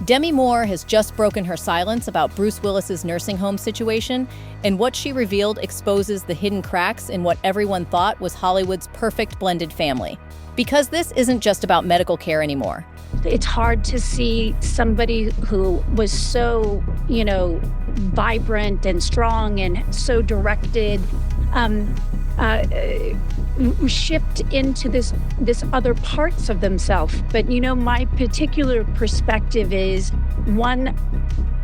Demi Moore has just broken her silence about Bruce Willis's nursing home situation, and what she revealed exposes the hidden cracks in what everyone thought was Hollywood's perfect blended family. Because this isn't just about medical care anymore. It's hard to see somebody who was so, vibrant and strong and so directed, shift into this other parts of themselves. But my particular perspective is one,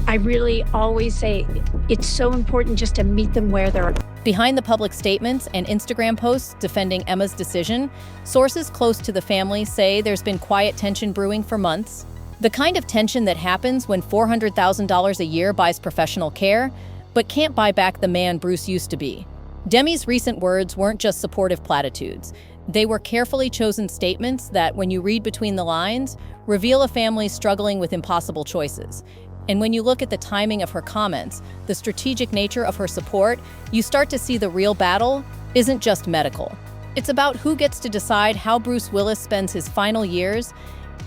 I really always say it's so important just to meet them where they're at. Behind the public statements and Instagram posts defending Emma's decision, sources close to the family say there's been quiet tension brewing for months. The kind of tension that happens when $400,000 a year buys professional care, but can't buy back the man Bruce used to be. Demi's recent words weren't just supportive platitudes. They were carefully chosen statements that, when you read between the lines, reveal a family struggling with impossible choices. And when you look at the timing of her comments, the strategic nature of her support, you start to see the real battle isn't just medical. It's about who gets to decide how Bruce Willis spends his final years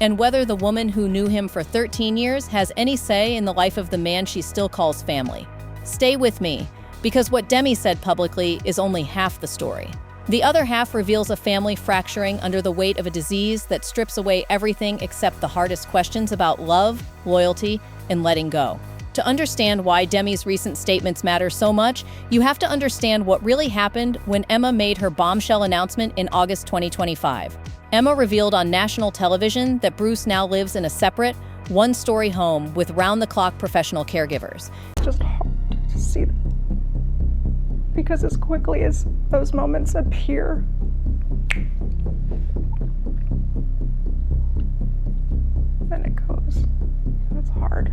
and whether the woman who knew him for 13 years has any say in the life of the man she still calls family. Stay with me, because what Demi said publicly is only half the story. The other half reveals a family fracturing under the weight of a disease that strips away everything except the hardest questions about love, loyalty, and letting go. To understand why Demi's recent statements matter so much, you have to understand what really happened when Emma made her bombshell announcement in August 2025. Emma revealed on national television that Bruce now lives in a separate, one-story home with round-the-clock professional caregivers. It's just hard to see that. Because as quickly as those moments appear, then it goes. It's hard.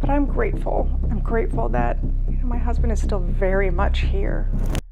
But I'm grateful. I'm grateful that my husband is still very much here.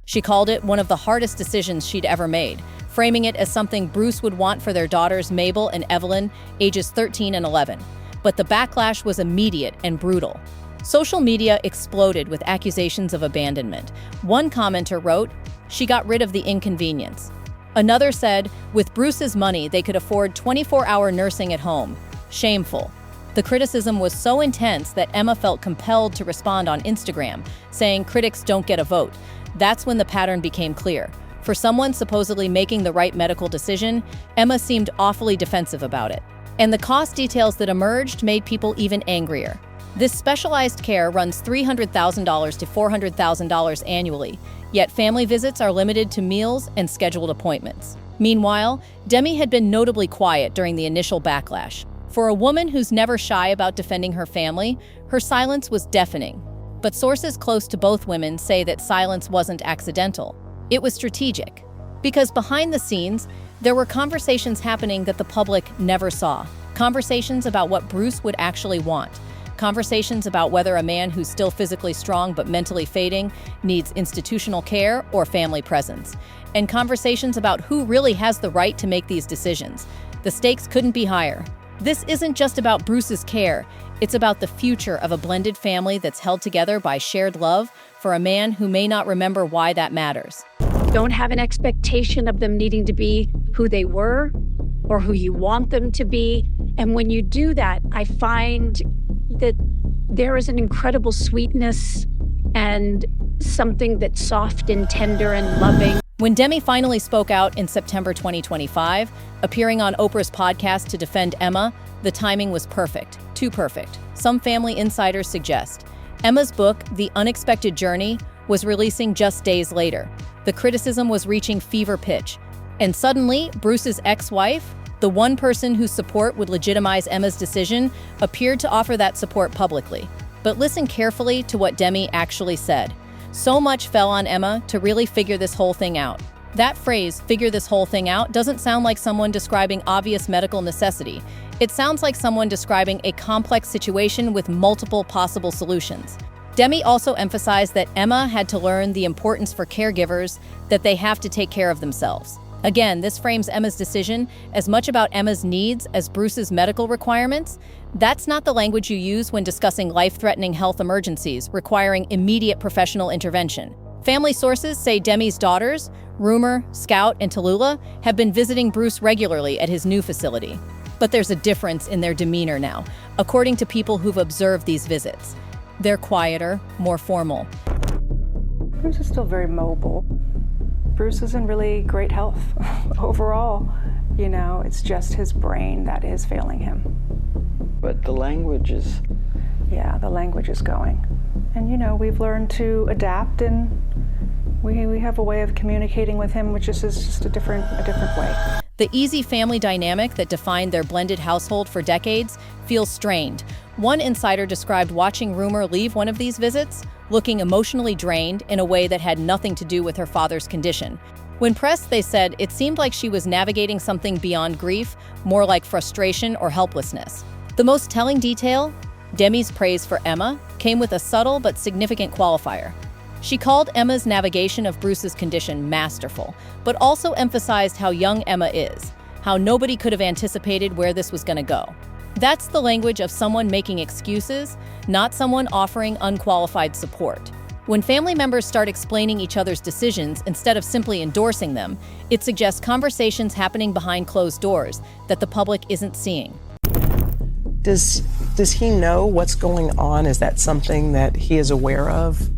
She called it one of the hardest decisions she'd ever made, framing it as something Bruce would want for their daughters Mabel and Evelyn, ages 13 and 11. But the backlash was immediate and brutal. Social media exploded with accusations of abandonment. One commenter wrote, "She got rid of the inconvenience." Another said, "With Bruce's money, they could afford 24-hour nursing at home. Shameful." The criticism was so intense that Emma felt compelled to respond on Instagram, saying critics don't get a vote. That's when the pattern became clear. For someone supposedly making the right medical decision, Emma seemed awfully defensive about it. And the cost details that emerged made people even angrier. This specialized care runs $300,000 to $400,000 annually, yet family visits are limited to meals and scheduled appointments. Meanwhile, Demi had been notably quiet during the initial backlash. For a woman who's never shy about defending her family, her silence was deafening. But sources close to both women say that silence wasn't accidental. It was strategic. Because behind the scenes, there were conversations happening that the public never saw. Conversations about what Bruce would actually want. Conversations about whether a man who's still physically strong but mentally fading needs institutional care or family presence. And conversations about who really has the right to make these decisions. The stakes couldn't be higher. This isn't just about Bruce's care. It's about the future of a blended family that's held together by shared love for a man who may not remember why that matters. Don't have an expectation of them needing to be who they were or who you want them to be. And when you do that, I find that there is an incredible sweetness and something that's soft and tender and loving. When Demi finally spoke out in September 2025, appearing on Oprah's podcast to defend Emma, the timing was perfect, too perfect. Some family insiders suggest Emma's book, The Unexpected Journey, was releasing just days later. The criticism was reaching fever pitch. And suddenly, Bruce's ex-wife, the one person whose support would legitimize Emma's decision, appeared to offer that support publicly. But listen carefully to what Demi actually said. So much fell on Emma to really figure this whole thing out. That phrase, "figure this whole thing out," doesn't sound like someone describing obvious medical necessity. It sounds like someone describing a complex situation with multiple possible solutions. Demi also emphasized that Emma had to learn the importance for caregivers that they have to take care of themselves. Again, this frames Emma's decision as much about Emma's needs as Bruce's medical requirements. That's not the language you use when discussing life-threatening health emergencies requiring immediate professional intervention. Family sources say Demi's daughters, Rumor, Scout, and Tallulah, have been visiting Bruce regularly at his new facility. But there's a difference in their demeanor now, according to people who've observed these visits. They're quieter, more formal. Bruce is still very mobile. Bruce is in really great health overall. You know, it's just his brain that is failing him. But the language is... Yeah, the language is going. And, you know, we've learned to adapt, and we have a way of communicating with him, which is just a different way. The easy family dynamic that defined their blended household for decades feels strained. One insider described watching Rumer leave one of these visits, looking emotionally drained in a way that had nothing to do with her father's condition. When pressed, they said it seemed like she was navigating something beyond grief, more like frustration or helplessness. The most telling detail? Demi's praise for Emma came with a subtle but significant qualifier. She called Emma's navigation of Bruce's condition masterful, but also emphasized how young Emma is, how nobody could have anticipated where this was going to go. That's the language of someone making excuses, not someone offering unqualified support. When family members start explaining each other's decisions instead of simply endorsing them, it suggests conversations happening behind closed doors that the public isn't seeing. Does he know what's going on? Is that something that he is aware of?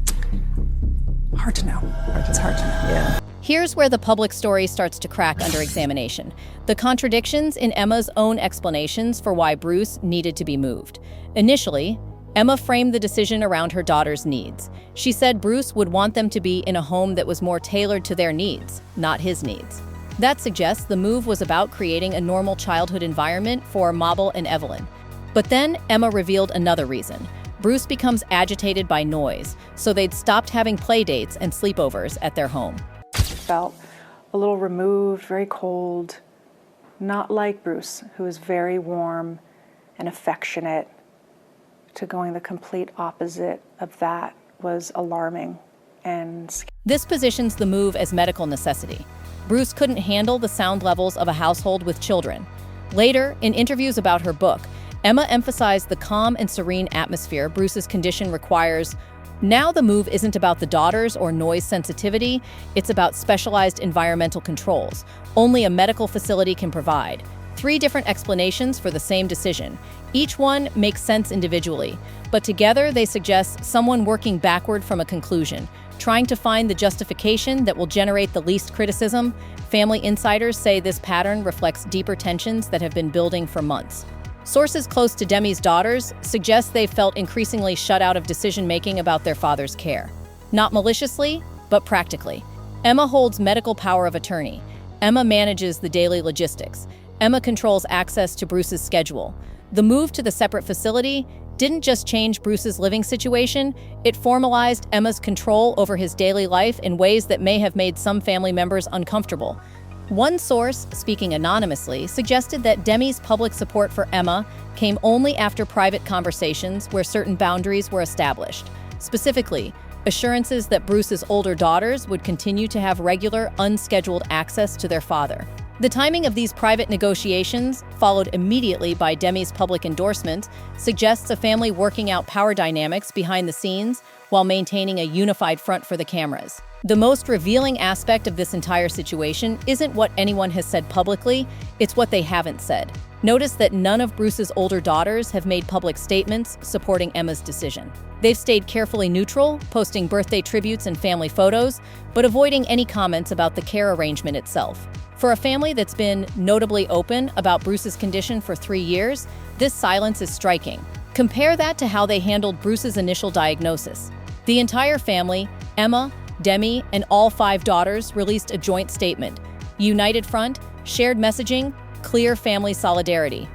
Hard to know. It's hard to know. Yeah. Here's where the public story starts to crack under examination. The contradictions in Emma's own explanations for why Bruce needed to be moved. Initially, Emma framed the decision around her daughter's needs. She said Bruce would want them to be in a home that was more tailored to their needs, not his needs. That suggests the move was about creating a normal childhood environment for Mabel and Evelyn. But then Emma revealed another reason. Bruce becomes agitated by noise, so they'd stopped having play dates and sleepovers at their home. Felt a little removed, very cold, not like Bruce, who is very warm and affectionate. To going the complete opposite of that was alarming and scary. This positions the move as medical necessity. Bruce couldn't handle the sound levels of a household with children. Later, in interviews about her book, Emma emphasized the calm and serene atmosphere Bruce's condition requires. Now the move isn't about the daughters or noise sensitivity, it's about specialized environmental controls. Only a medical facility can provide. 3 different explanations for the same decision. Each one makes sense individually, but together they suggest someone working backward from a conclusion, trying to find the justification that will generate the least criticism. Family insiders say this pattern reflects deeper tensions that have been building for months. Sources close to Demi's daughters suggest they felt increasingly shut out of decision-making about their father's care. Not maliciously, but practically. Emma holds medical power of attorney. Emma manages the daily logistics. Emma controls access to Bruce's schedule. The move to the separate facility didn't just change Bruce's living situation, it formalized Emma's control over his daily life in ways that may have made some family members uncomfortable. One source, speaking anonymously, suggested that Demi's public support for Emma came only after private conversations where certain boundaries were established. Specifically, assurances that Bruce's older daughters would continue to have regular, unscheduled access to their father. The timing of these private negotiations, followed immediately by Demi's public endorsement, suggests a family working out power dynamics behind the scenes while maintaining a unified front for the cameras. The most revealing aspect of this entire situation isn't what anyone has said publicly, it's what they haven't said. Notice that none of Bruce's older daughters have made public statements supporting Emma's decision. They've stayed carefully neutral, posting birthday tributes and family photos, but avoiding any comments about the care arrangement itself. For a family that's been notably open about Bruce's condition for 3 years, this silence is striking. Compare that to how they handled Bruce's initial diagnosis. The entire family, Emma, Demi, and all 5 daughters released a joint statement. United front, shared messaging, clear family solidarity.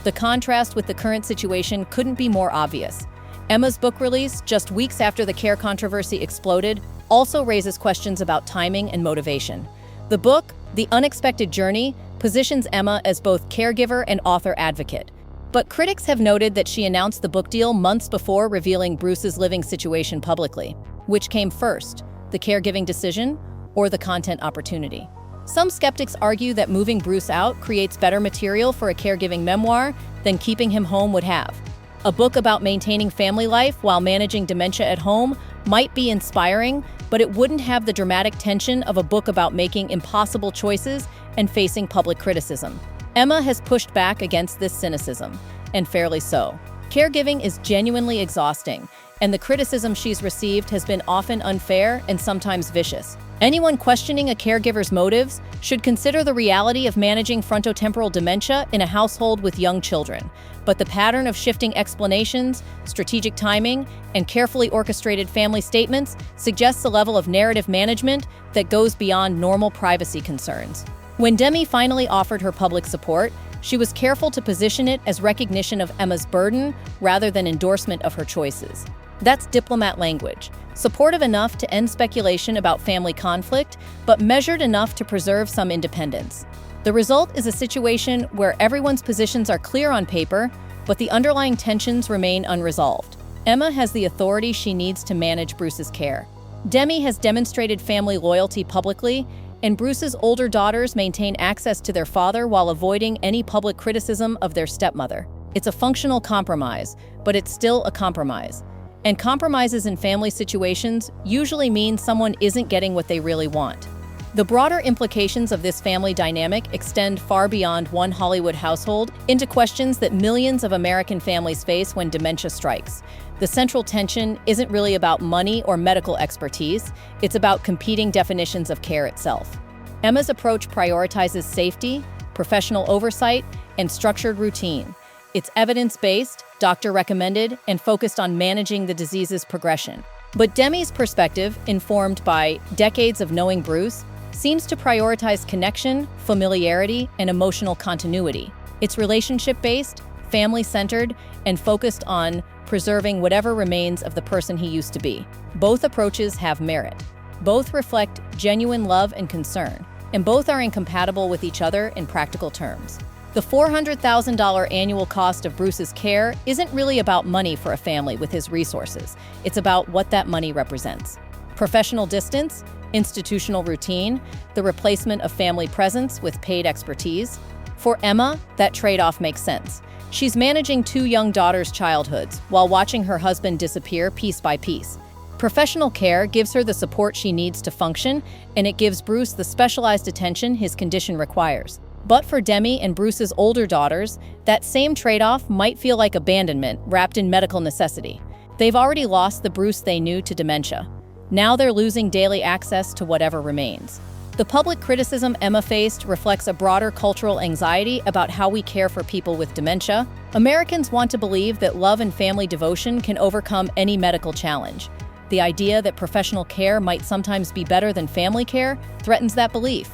The contrast with the current situation couldn't be more obvious. Emma's book release, just weeks after the care controversy exploded, also raises questions about timing and motivation. The book, The Unexpected Journey, positions Emma as both caregiver and author advocate. But critics have noted that she announced the book deal months before revealing Bruce's living situation publicly. Which came first, the caregiving decision or the content opportunity? Some skeptics argue that moving Bruce out creates better material for a caregiving memoir than keeping him home would have. A book about maintaining family life while managing dementia at home might be inspiring, but it wouldn't have the dramatic tension of a book about making impossible choices and facing public criticism. Emma has pushed back against this cynicism, and fairly so. Caregiving is genuinely exhausting, and the criticism she's received has been often unfair and sometimes vicious. Anyone questioning a caregiver's motives should consider the reality of managing frontotemporal dementia in a household with young children. But the pattern of shifting explanations, strategic timing, and carefully orchestrated family statements suggests a level of narrative management that goes beyond normal privacy concerns. When Demi finally offered her public support, she was careful to position it as recognition of Emma's burden rather than endorsement of her choices. That's diplomat language, supportive enough to end speculation about family conflict, but measured enough to preserve some independence. The result is a situation where everyone's positions are clear on paper, but the underlying tensions remain unresolved. Emma has the authority she needs to manage Bruce's care. Demi has demonstrated family loyalty publicly, and Bruce's older daughters maintain access to their father while avoiding any public criticism of their stepmother. It's a functional compromise, but it's still a compromise. And compromises in family situations usually mean someone isn't getting what they really want. The broader implications of this family dynamic extend far beyond one Hollywood household into questions that millions of American families face when dementia strikes. The central tension isn't really about money or medical expertise, it's about competing definitions of care itself. Emma's approach prioritizes safety, professional oversight, and structured routine. It's evidence-based, doctor-recommended, and focused on managing the disease's progression. But Demi's perspective, informed by decades of knowing Bruce, seems to prioritize connection, familiarity, and emotional continuity. It's relationship-based, family-centered, and focused on preserving whatever remains of the person he used to be. Both approaches have merit. Both reflect genuine love and concern, and both are incompatible with each other in practical terms. The $400,000 annual cost of Bruce's care isn't really about money for a family with his resources. It's about what that money represents. Professional distance, institutional routine, the replacement of family presence with paid expertise. For Emma, that trade-off makes sense. She's managing two young daughters' childhoods while watching her husband disappear piece by piece. Professional care gives her the support she needs to function, and it gives Bruce the specialized attention his condition requires. But for Demi and Bruce's older daughters, that same trade-off might feel like abandonment wrapped in medical necessity. They've already lost the Bruce they knew to dementia. Now they're losing daily access to whatever remains. The public criticism Emma faced reflects a broader cultural anxiety about how we care for people with dementia. Americans want to believe that love and family devotion can overcome any medical challenge. The idea that professional care might sometimes be better than family care threatens that belief.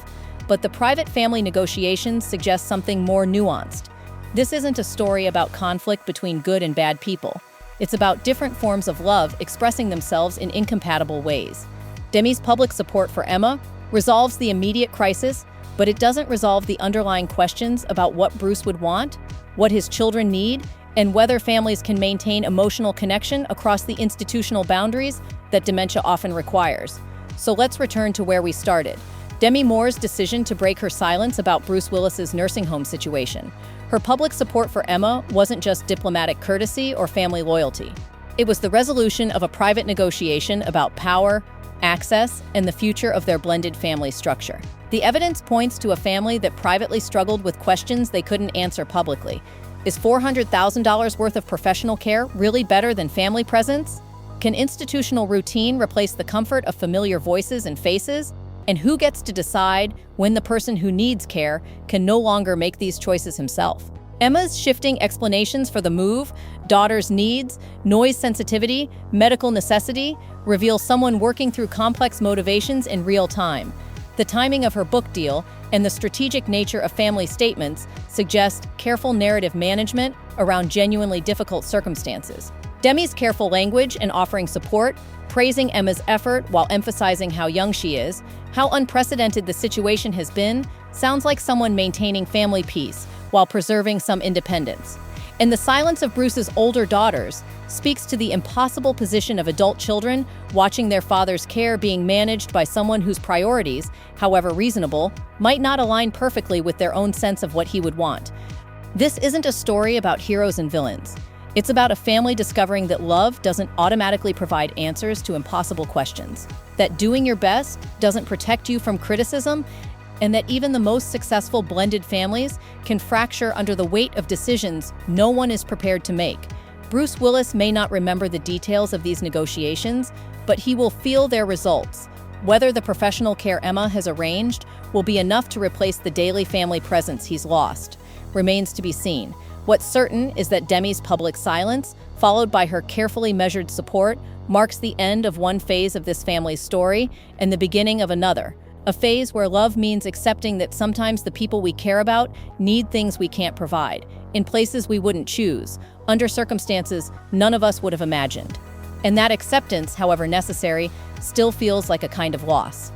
But the private family negotiations suggest something more nuanced. This isn't a story about conflict between good and bad people. It's about different forms of love expressing themselves in incompatible ways. Demi's public support for Emma resolves the immediate crisis, but it doesn't resolve the underlying questions about what Bruce would want, what his children need, and whether families can maintain emotional connection across the institutional boundaries that dementia often requires. So let's return to where we started. Demi Moore's decision to break her silence about Bruce Willis's nursing home situation. Her public support for Emma wasn't just diplomatic courtesy or family loyalty. It was the resolution of a private negotiation about power, access, and the future of their blended family structure. The evidence points to a family that privately struggled with questions they couldn't answer publicly. Is $400,000 worth of professional care really better than family presence? Can institutional routine replace the comfort of familiar voices and faces? And who gets to decide when the person who needs care can no longer make these choices himself? Emma's shifting explanations for the move, daughter's needs, noise sensitivity, medical necessity, reveal someone working through complex motivations in real time. The timing of her book deal and the strategic nature of family statements suggest careful narrative management around genuinely difficult circumstances. Demi's careful language and offering support, praising Emma's effort while emphasizing how young she is, how unprecedented the situation has been, sounds like someone maintaining family peace while preserving some independence. And the silence of Bruce's older daughters speaks to the impossible position of adult children watching their father's care being managed by someone whose priorities, however reasonable, might not align perfectly with their own sense of what he would want. This isn't a story about heroes and villains. It's about a family discovering that love doesn't automatically provide answers to impossible questions, that doing your best doesn't protect you from criticism, and that even the most successful blended families can fracture under the weight of decisions no one is prepared to make. Bruce Willis may not remember the details of these negotiations, but he will feel their results. Whether the professional care Emma has arranged will be enough to replace the daily family presence he's lost remains to be seen. What's certain is that Demi's public silence, followed by her carefully measured support, marks the end of one phase of this family's story and the beginning of another. A phase where love means accepting that sometimes the people we care about need things we can't provide, in places we wouldn't choose, under circumstances none of us would have imagined. And that acceptance, however necessary, still feels like a kind of loss.